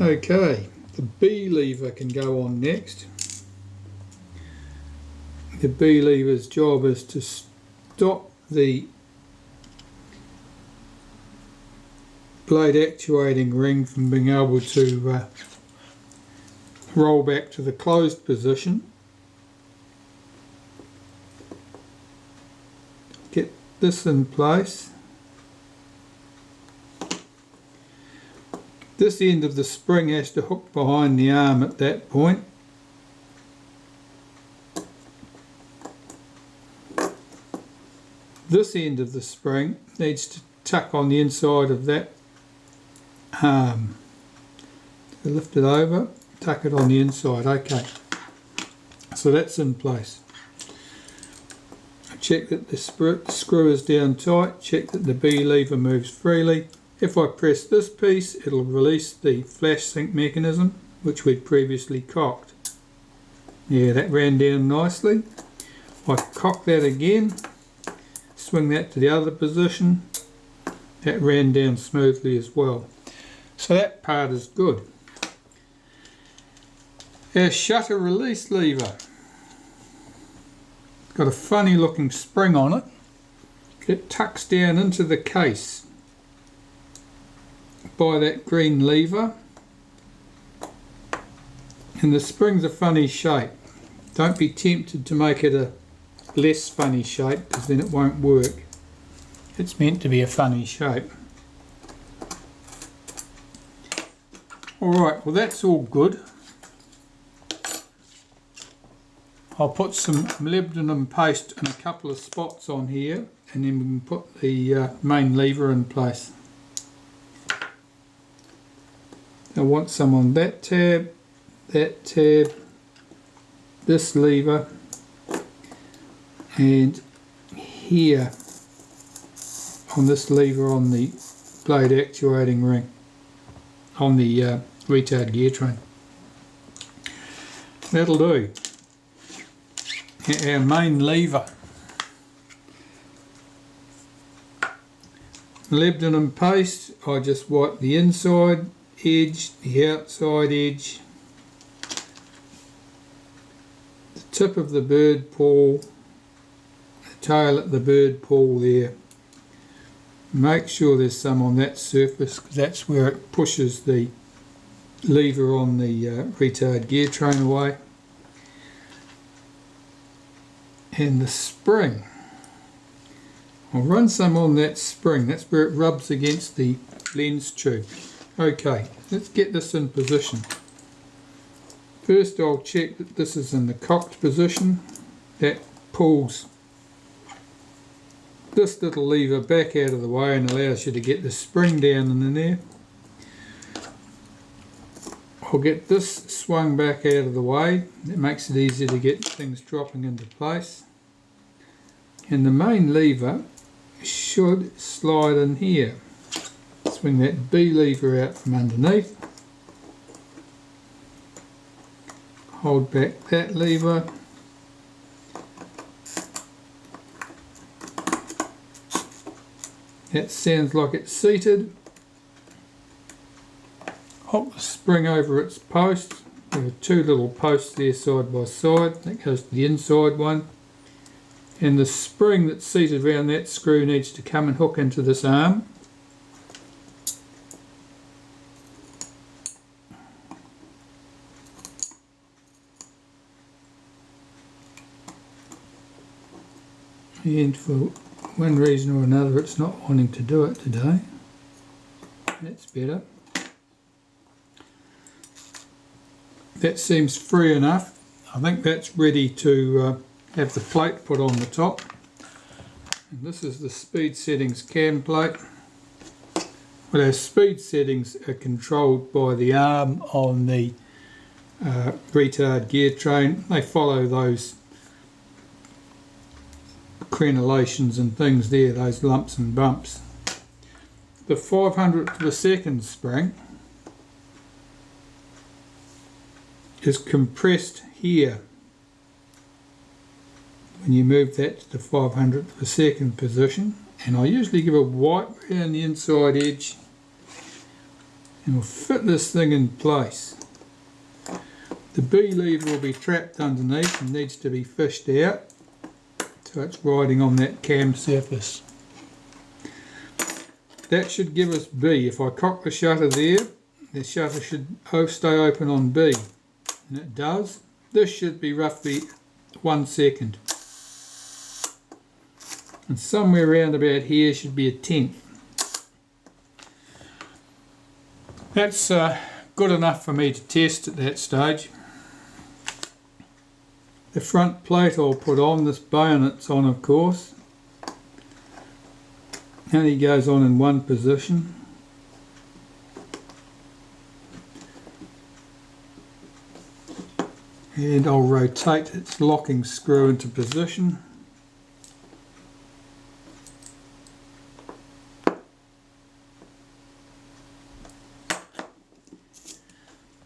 Okay, the B lever can go on next. The B lever's job is to stop the blade actuating ring from being able to roll back to the closed position. Get this in place. This end of the spring has to hook behind the arm at that point. This end of the spring needs to tuck on the inside of that arm. So lift it over, tuck it on the inside. Okay, so that's in place. Check that the screw is down tight, check that the B lever moves freely. If I press this piece, it'll release the flash sync mechanism, which we'd previously cocked. Yeah, that ran down nicely. I cock that again, swing that to the other position, that ran down smoothly as well. So that part is good. Our shutter release lever. Got a funny looking spring on it. It tucks down into the case by that green lever, and the spring's a funny shape. Don't be tempted to make it a less funny shape, because then it won't work. It's meant to be a funny shape. Alright, well that's all good. I'll put some molybdenum paste in a couple of spots on here, and then we can put the main lever in place. I want some on that tab, this lever, and here on this lever on the blade actuating ring, on the retard gear train. That'll do. Our main lever. Molybdenum paste, I just wipe the inside edge, the outside edge, the tip of the bird paw, the tail at the bird paw there. Make sure there's some on that surface, because that's where it pushes the lever on the retard gear train away. And the spring, I'll run some on that spring, that's where it rubs against the lens tube. Okay, let's get this in position. First I'll check that this is in the cocked position. That pulls this little lever back out of the way and allows you to get the spring down in there. I'll get this swung back out of the way. That makes it easier to get things dropping into place. And the main lever should slide in here. Swing that B lever out from underneath. Hold back that lever. That sounds like it's seated. Hop the spring over its post. There are two little posts there side by side. That goes to the inside one. And the spring that's seated around that screw needs to come and hook into this arm. And for one reason or another it's not wanting to do it today. That's better. That seems free enough. I think that's ready to have the plate put on the top. And this is the speed settings cam plate. Well, our speed settings are controlled by the arm on the retard gear train. They follow those crenellations and things there, those lumps and bumps. The 500th of a second spring is compressed here. When you move that to the 500th of a second position, and I usually give a wipe around the inside edge and we'll fit this thing in place. The B lever will be trapped underneath and needs to be fished out so it's riding on that cam surface. That should give us B. If I cock the shutter there, the shutter should stay open on B, and it does. This should be roughly 1 second, and somewhere around about here should be a tenth. That's good enough for me to test at that stage. The front plate I'll put on, this bayonet's on of course. Only goes on in one position. And I'll rotate its locking screw into position.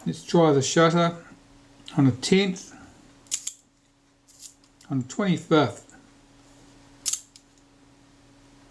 Let's try the shutter on a 10th, on the 25th.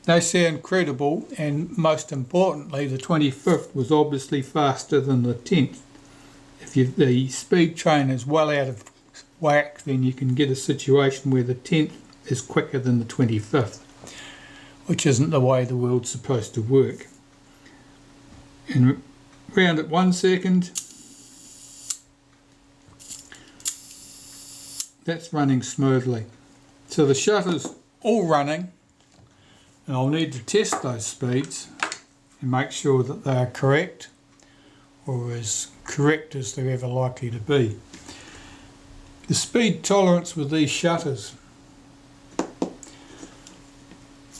They sound credible, and most importantly the 25th was obviously faster than the 10th. If the speed train is well out of whack, then you can get a situation where the 10th is quicker than the 25th, which isn't the way the world's supposed to work. And round at 1 second, that's running smoothly. So the shutter's all running, and I'll need to test those speeds and make sure that they are correct, or as correct as they're ever likely to be. The speed tolerance with these shutters,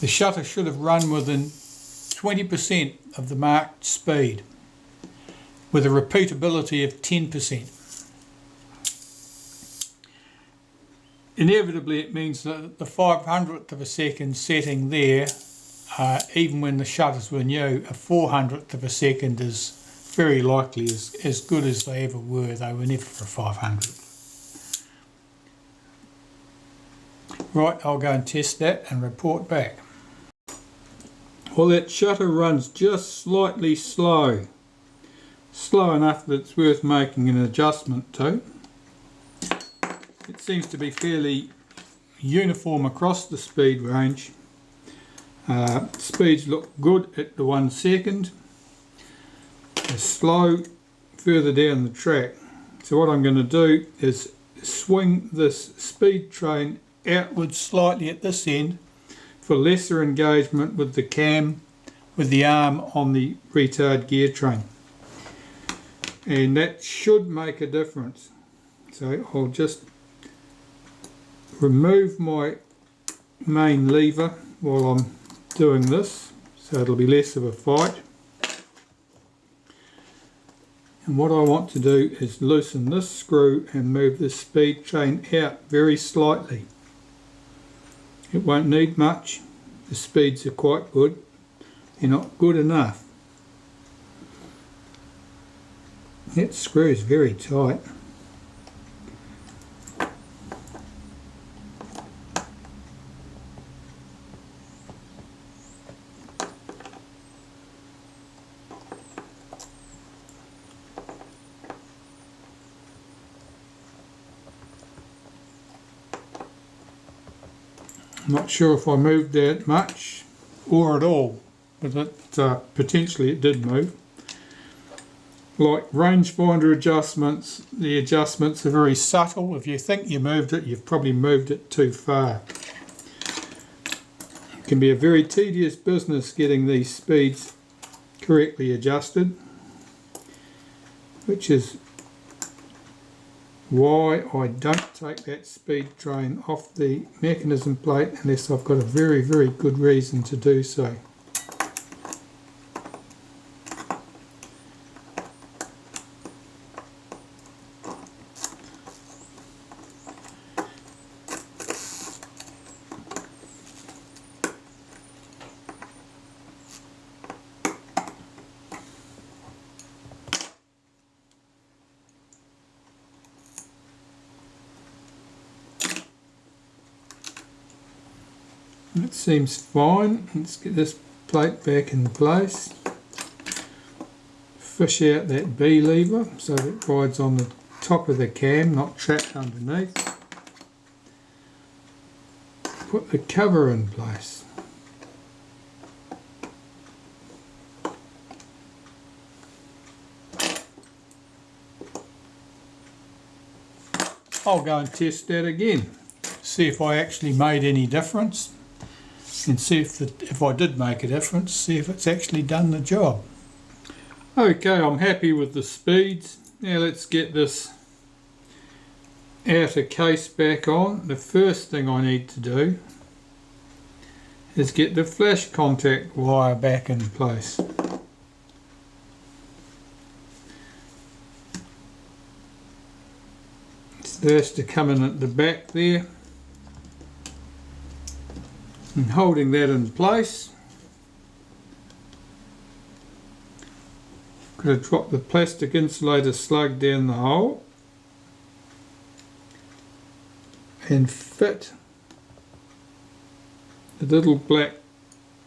the shutter should have run within 20% of the marked speed, with a repeatability of 10%. Inevitably it means that the 500th of a second setting there, even when the shutters were new, a 400th of a second is very likely as good as they ever were. They were never for a 500th. Right, I'll go and test that and report back. Well, that shutter runs just slightly slow. Slow enough that it's worth making an adjustment to. It seems to be fairly uniform across the speed range. Speeds look good at the 1 second. They're slow further down the track. So what I'm going to do is swing this speed train outwards slightly at this end for lesser engagement with the cam, with the arm on the retard gear train. And that should make a difference. So I'll just remove my main lever while I'm doing this, so it'll be less of a fight. And what I want to do is loosen this screw and move the speed train out very slightly. It won't need much. The speeds are quite good. They're not good enough. That screw is very tight. I'm not sure if I moved that much or at all, but potentially it did move. Like rangefinder adjustments, the adjustments are very subtle. If you think you moved it, you've probably moved it too far. It can be a very tedious business getting these speeds correctly adjusted, which is why I don't take that speed train off the mechanism plate unless I've got a very, very good reason to do so. It seems fine. Let's get this plate back in place. fish out that B lever so that it rides on the top of the cam, not trapped underneath. Put the cover in place. I'll go and test that again, see if I actually made any difference, and see if I did make a difference, see if it's actually done the job. Okay, I'm happy with the speeds. Now let's get this outer case back on. The first thing I need to do is get the flash contact wire back in place. So that's to come in at the back there, and holding that in place, got to drop the plastic insulator slug down the hole and fit the little black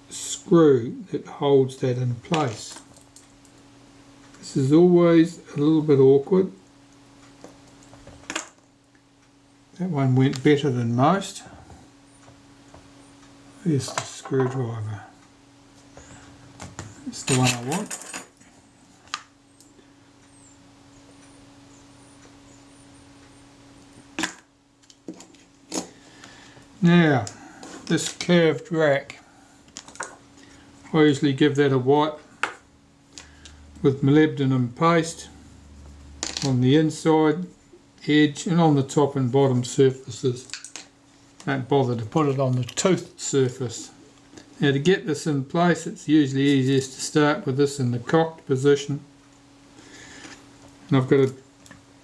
screw that holds that in place. This is always a little bit awkward. That one went better than most. Here's the screwdriver. That's the one I want. Now, this curved rack, I usually give that a wipe with molybdenum paste on the inside edge and on the top and bottom surfaces. Don't bother to put it on the toothed surface. Now to get this in place, it's usually easiest to start with this in the cocked position. And I've got to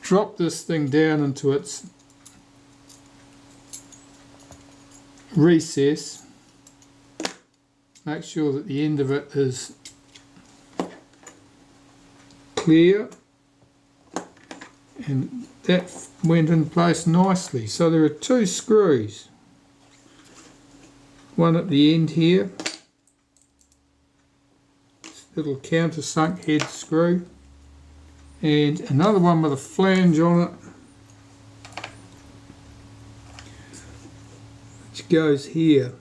drop this thing down into its recess. Make sure that the end of it is clear, and that went in place nicely. So there are two screws, one at the end here, this little countersunk head screw, and another one with a flange on it which goes here.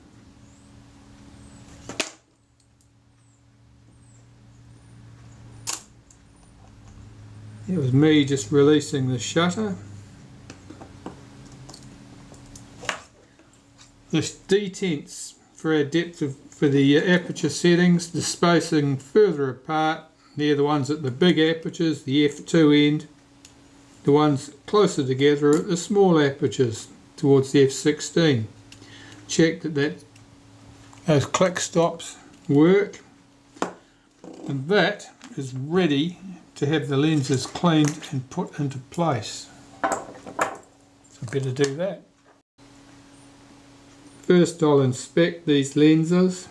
It was me just releasing the shutter. This detents for our for the aperture settings, the spacing further apart. They're the ones at the big apertures, the f2 end. The ones closer together are at the small apertures towards the f16. Check that those click stops work, and that is ready to have the lenses cleaned and put into place. So I better do that. First I'll inspect these lenses.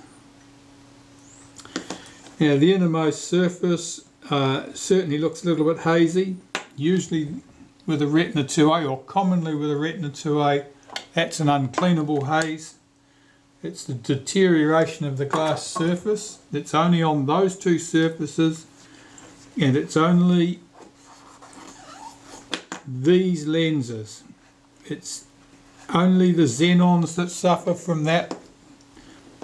Now the innermost surface certainly looks a little bit hazy. Usually with a Retina IIa, or commonly with a Retina IIa, that's an uncleanable haze. It's the deterioration of the glass surface. It's only on those two surfaces, and it's only these lenses. It's only the xenons that suffer from that.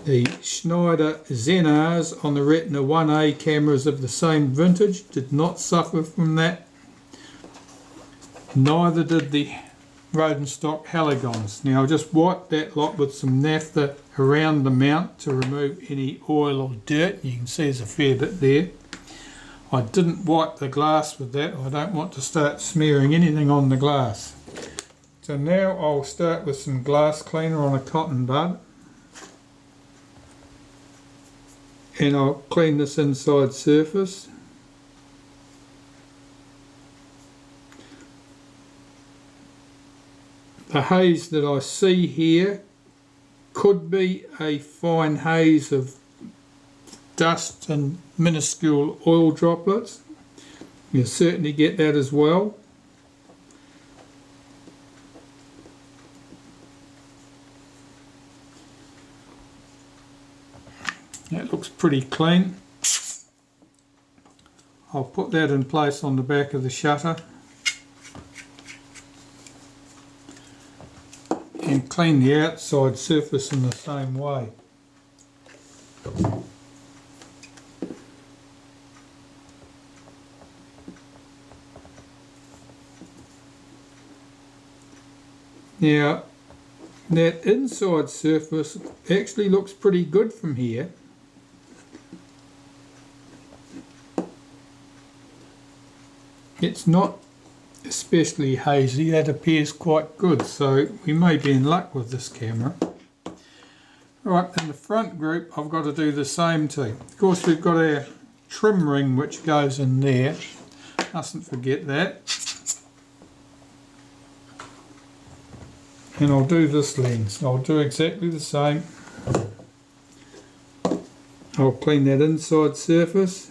The Schneider Xenars on the Retina IIa cameras of the same vintage did not suffer from that. Neither did the Rodenstock Haligons. Now I'll just wipe that lot with some naphtha around the mount to remove any oil or dirt. You can see there's a fair bit there. I didn't wipe the glass with that. I don't want to start smearing anything on the glass. So now I'll start with some glass cleaner on a cotton bud, and I'll clean this inside surface. The haze that I see here could be a fine haze of dust and minuscule oil droplets. You'll certainly get that as well. That looks pretty clean. I'll put that in place on the back of the shutter and clean the outside surface in the same way. Now, that inside surface actually looks pretty good from here. It's not especially hazy, that appears quite good, so we may be in luck with this camera. Right, in the front group I've got to do the same thing. Of course we've got our trim ring which goes in there, mustn't forget that. And I'll do this lens, I'll do exactly the same. I'll clean that inside surface.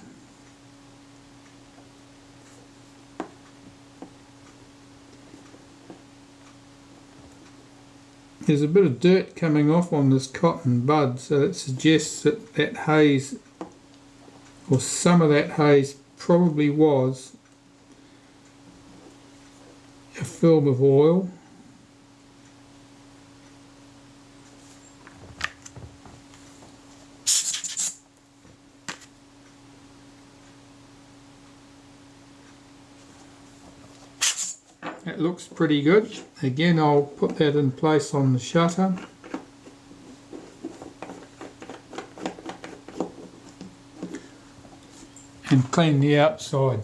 There's a bit of dirt coming off on this cotton bud, so it suggests that that haze, or some of that haze, probably was a film of oil. That looks pretty good. Again, I'll put that in place on the shutter. And clean the outside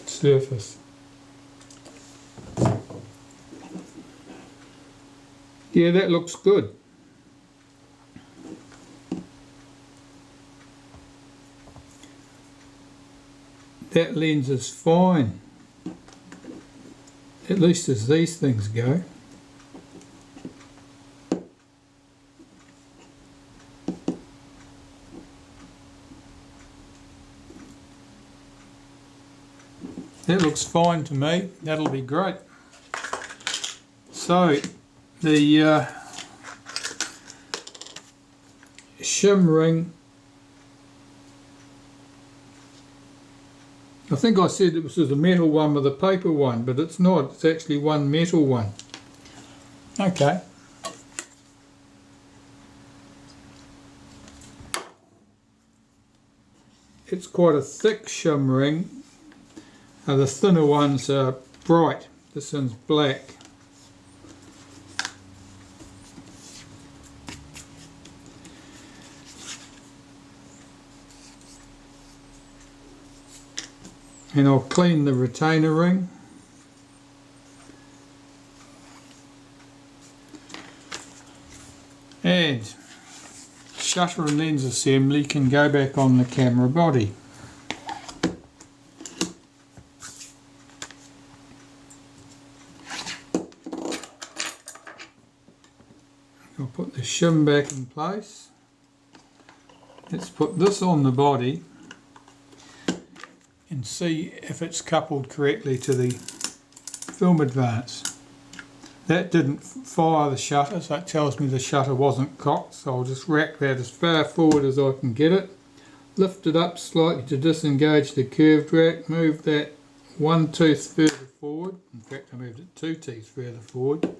surface. Yeah, that looks good. That lens is fine. At least as these things go. That looks fine to me. That'll be great. So the shim ring, I think I said it was a metal one with a paper one, but it's not. It's actually one metal one. Okay. It's quite a thick shim ring. The thinner ones are bright. This one's black. And I'll clean the retainer ring. And shutter and lens assembly can go back on the camera body. I'll put the shim back in place. Let's put this on the body and see if it's coupled correctly to the film advance. That didn't fire the shutter, so it tells me the shutter wasn't cocked, so I'll just rack that as far forward as I can get it. Lift it up slightly to disengage the curved rack, move that one tooth further forward. In fact, I moved it 2 teeth further forward.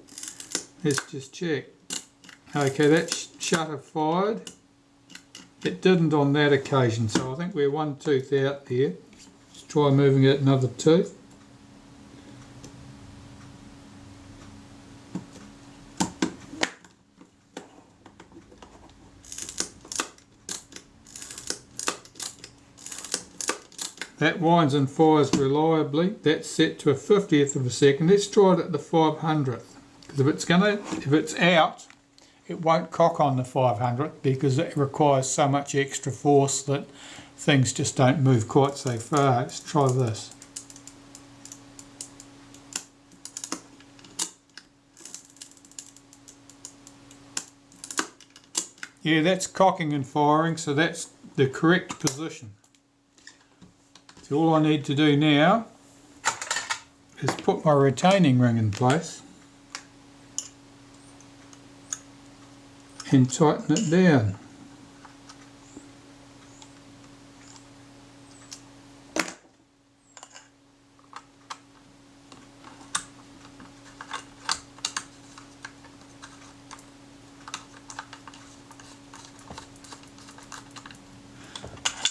Let's just check. Okay, that shutter fired. It didn't on that occasion, so I think we're 1 tooth out there. Try moving it another tooth. That winds and fires reliably. That's set to a 50th of a second. Let's try it at the 500th. Because if it's out, it won't cock on the 500th because it requires so much extra force that things just don't move quite so far. Let's try this. Yeah, that's cocking and firing, so that's the correct position. So all I need to do now is put my retaining ring in place and tighten it down.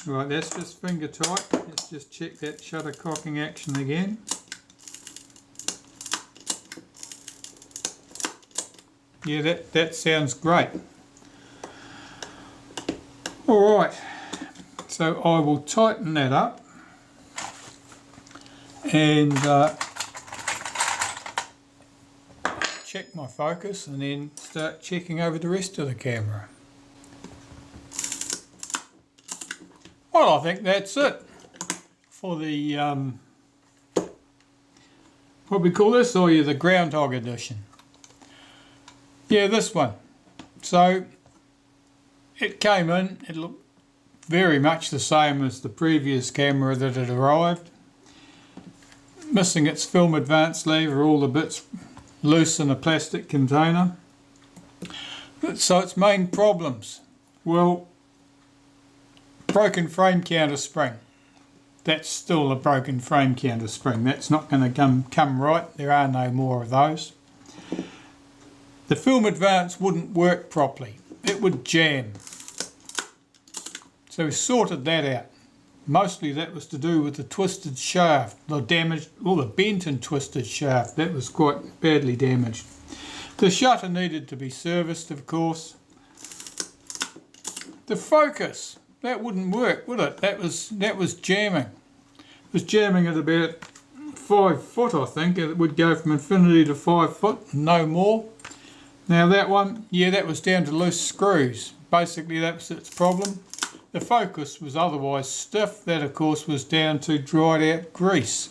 Right, that's just finger tight. Let's just check that shutter cocking action again. Yeah, that sounds great. Alright, so I will tighten that up and check my focus and then start checking over the rest of the camera. Well, I think that's it for the, what we call this, or the Groundhog edition. Yeah, this one. So, it came in, it looked very much the same as the previous camera that had arrived. Missing its film advance lever, all the bits loose in a plastic container. So its main problems, well, broken frame counter spring. That's still a broken frame counter spring. That's not going to come right. There are no more of those. The film advance wouldn't work properly. It would jam. So we sorted that out. Mostly that was to do with the twisted shaft, the damaged, or the bent and twisted shaft. That was quite badly damaged. The shutter needed to be serviced, of course. The focus, that wouldn't work, would it? That was jamming. It was jamming at about 5 foot, I think. It would go from infinity to 5 foot, no more. Now that one, yeah, that was down to loose screws. Basically that was its problem. The focus was otherwise stiff. That of course was down to dried out grease.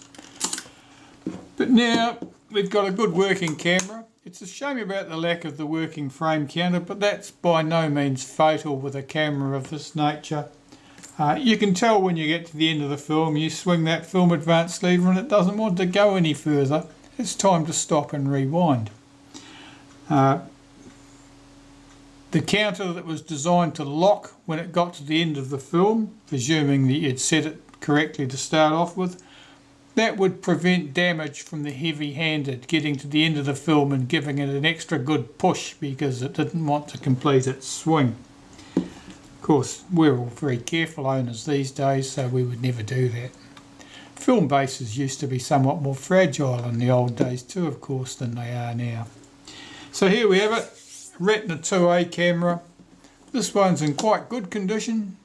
But now we've got a good working camera. It's a shame about the lack of the working frame counter, but that's by no means fatal with a camera of this nature. You can tell when you get to the end of the film, you swing that film advance lever and it doesn't want to go any further. It's time to stop and rewind. The counter that was designed to lock when it got to the end of the film, presuming that you'd set it correctly to start off with, that would prevent damage from the heavy-handed getting to the end of the film and giving it an extra good push because it didn't want to complete its swing. Of course, we're all very careful owners these days, so we would never do that. Film bases used to be somewhat more fragile in the old days too, of course, than they are now. So here we have it, Retina IIa camera. This one's in quite good condition,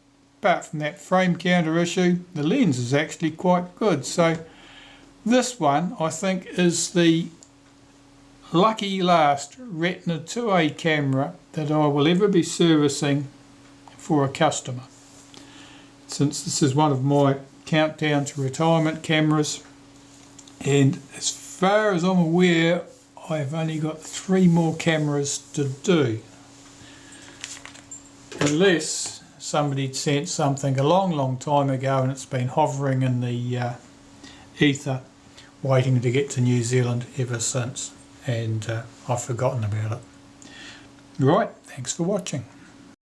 apart from that frame counter issue. The lens is actually quite good, so this one I think is the lucky last Retina IIa camera that I will ever be servicing for a customer. Since this is one of my countdown to retirement cameras, and as far as I'm aware I've only got 3 more cameras to do, unless somebody sent something a long time ago and it's been hovering in the ether waiting to get to New Zealand ever since, and I've forgotten about it. Right, thanks for watching.